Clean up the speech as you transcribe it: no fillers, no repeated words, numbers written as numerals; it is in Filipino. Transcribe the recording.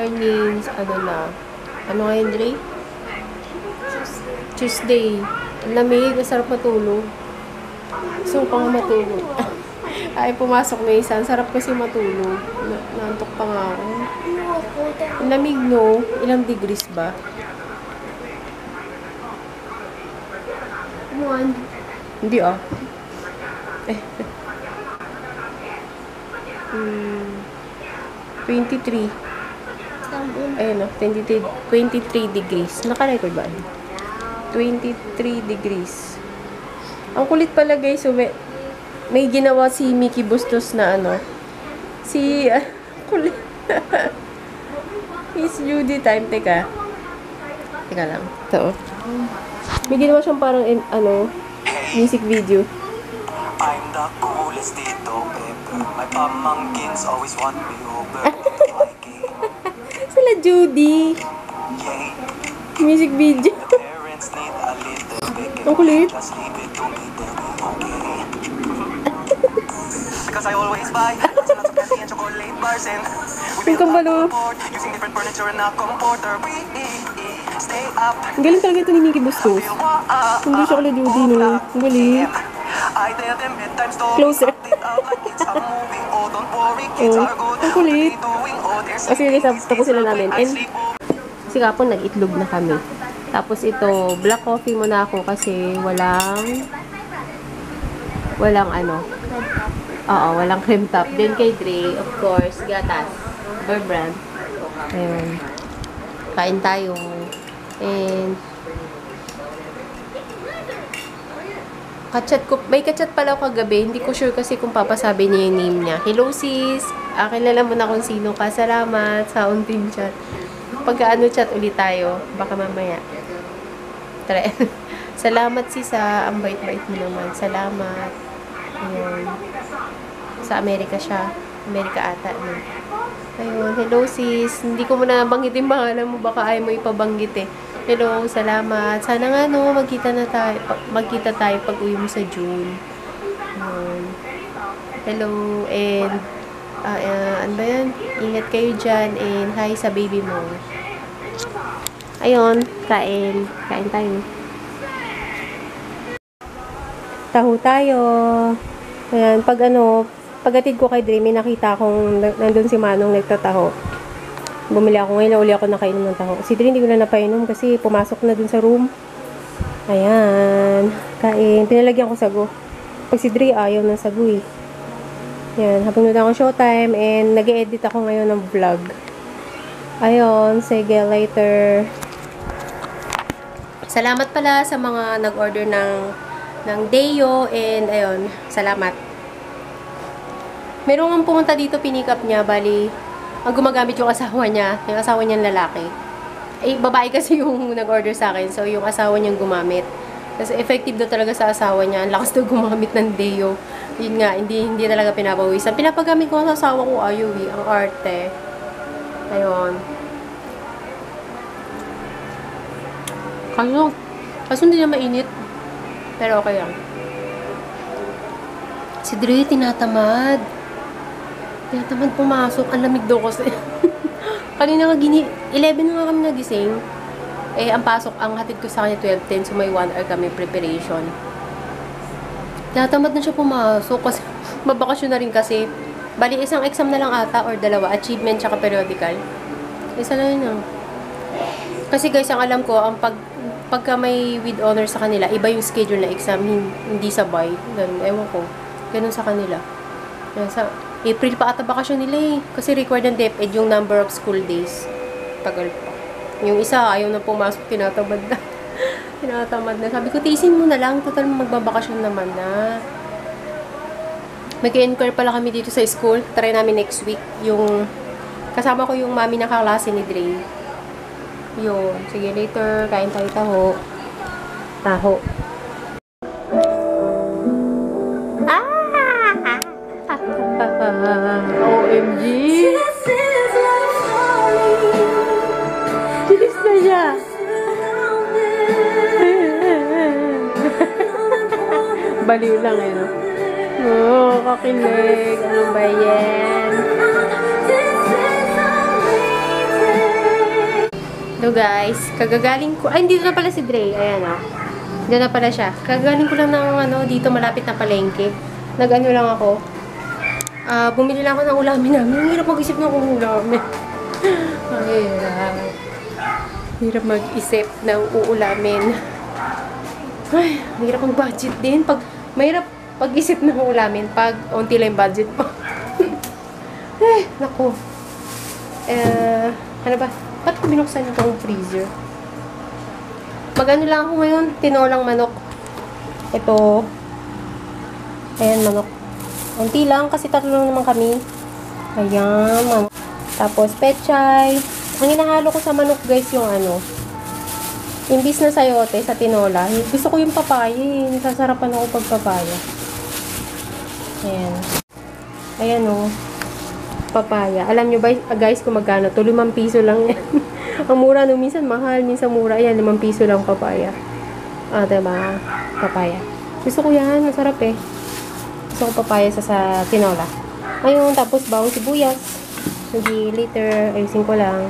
mornings, ano na. Ano ngayon, Dre? Tuesday. Ang lamig, masarap matulog. Gusto ko pa nga matulog. Ay, pumasok na isa. Ang sarap kasi matulog. Naantok pa nga ako. Ang lamig, no? Ilang degrees ba? One. Hindi, ah. 23. Ayun, no? 23 degrees. Naka-record ba? 23 degrees. Ang kulit pala, guys. So, may ginawa si Mickey Bustos na ano. Kulit. It's Judy time. Teka lang. Ito. May ginawa siyang parang, music video. I'm the coolest dito ever. My pamangkins always want me over. Sila Judy. Yay. Music video. The parents need a little bit. Ang kulit. Just leave it to me, they'll be okay. Because I always buy lots and lots of candy and chocolate bars and we build up board using different furniture and a comforter. We stay up. Ang galing talaga ito ni Mickey Bustos. Hindi siya kala Judy, no? Ang galing. Closer. Ang kulit. Kasi tapos sila namin. And, kasi kapon, nag-itlog na kami. Tapos ito, black coffee muna ako kasi walang ano. Oo, walang cream top. Then kay Dre, of course, gatas. Bear brand. Ayun. Kain tayo. And, may kachat pala ako kagabi. Hindi ko sure kasi kung papasabi niya yung name niya. Hello sis, kilala mo na kung sino ka. Salamat sa unting chat. Pagka chat ulit tayo. Baka mamaya. Tara. Salamat sis ang bait-bait mo naman. Salamat. Ayan. Sa Amerika siya. Amerika ata. No? Ayun. Hello sis. Hindi ko muna banggitin pangalan mo. Baka ayaw mo ipabanggit eh. Hello, salamat. Sana nga no, magkita tayo pag uwi mo sa June. Hello, and ano ba yan? Ingat kayo dyan, and hi sa baby mo. Ayun, kain tayo. Taho tayo. Ayan, paghatid ko kay Dre, may nakita akong nandun si Manong nagtataho. Bumili ako ngayon, uli ako nakainom ng taho. Si Dre, hindi ko na napainom kasi pumasok na dun sa room. Ayan. Kain. Pinalagyan ko sago. Pag si Dre, ayaw ng sago eh. Ayan. Habang nanood ako showtime and nag-edit ako ngayon ng vlog. Ayun. Sige, later. Salamat pala sa mga nag-order ng Deo and ayun. Salamat. Merong ang pumunta dito, pinick up niya. Bali, ang gumagamit yung asawa niya, yung asawa niyang lalaki. Eh, babae kasi yung nag-order sa akin, so yung asawa niyang gumamit. Kasi effective daw talaga sa asawa niya. Ang lakas daw gumamit ng Deo. Yun nga, hindi talaga pinapawisan. Pinapagamit ko sa asawa ko, ayaw eh. Ang arte. Ayun. Kaso hindi na mainit. Pero okay lang. Si Dre, tinatamad pumasok. Ang lamig daw kasi. Kanina nga 11 na nga kami nagising. Eh, ang hatid ko sa kanya 12:10, so may 1 hour kami preparation. Tinatamad na siya pumasok kasi mabakasyon na rin kasi. Bali, isang exam na lang ata or dalawa. Achievement tsaka periodical. Isa lang yun. Kasi guys, ang alam ko, pagka may with honor sa kanila, iba yung schedule na exam, hindi sabay. Ganun, ewan ko. Ganun sa kanila. Sa April pa ata bakasyon nila eh. Kasi required ng DepEd yung number of school days. Tagal pa. Yung isa, ayaw na pumasok, tinatamad na. Sabi ko, tiisin mo na lang. Total, magbabakasyon naman na. Mag-inquire pala kami dito sa school. Try namin next week. Kasama ko yung mami na kaklase ni Dre. Yun. Sige, later. Kain tayo taho. OMG! Chilis na siya! Baliw lang eh, no? Oh, kakilig! Ano ba yan? So guys, kagagaling ko, ay dito na pala si Dre, ayan o. Diyan na pala siya. Kagagaling ko lang ng dito malapit na palengke. Nag-ano lang ako. Bumili lang ako ng ulamin namin. Ang hirap mag-isip ng ulamin. Ang hirap. Hirap mag-isip ng uulamin. Ay, mahirap ang budget din. Mahirap pag-isip ng ulamin pag unti lang yung budget mo. Naku. Ano ba? Ba't ko binuksan itong freezer? Mag-ano lang ako ngayon, tinolang manok. Ito. Ayan, manok. Unti lang, kasi tatlo lang naman kami. Ayan, manok. Tapos, pechay. Ang hinahalo ko sa manok, guys, yung imbis na sayote sa tinola. Gusto ko yung papaya, eh. Nasasarapan ako pag papaya. Ayan. Ayan, oh. Papaya. Alam nyo ba, guys, kung magkano? To 5 piso lang yan. Ang mura, no? Minsan mahal, minsan mura. Ayan, 5 piso lang papaya. Diba? Papaya. Gusto ko yan. Masarap eh. Gusto ko papaya sa tinola. Ayun, tapos bawang sibuyas. Hindi later. Ayusin ko lang.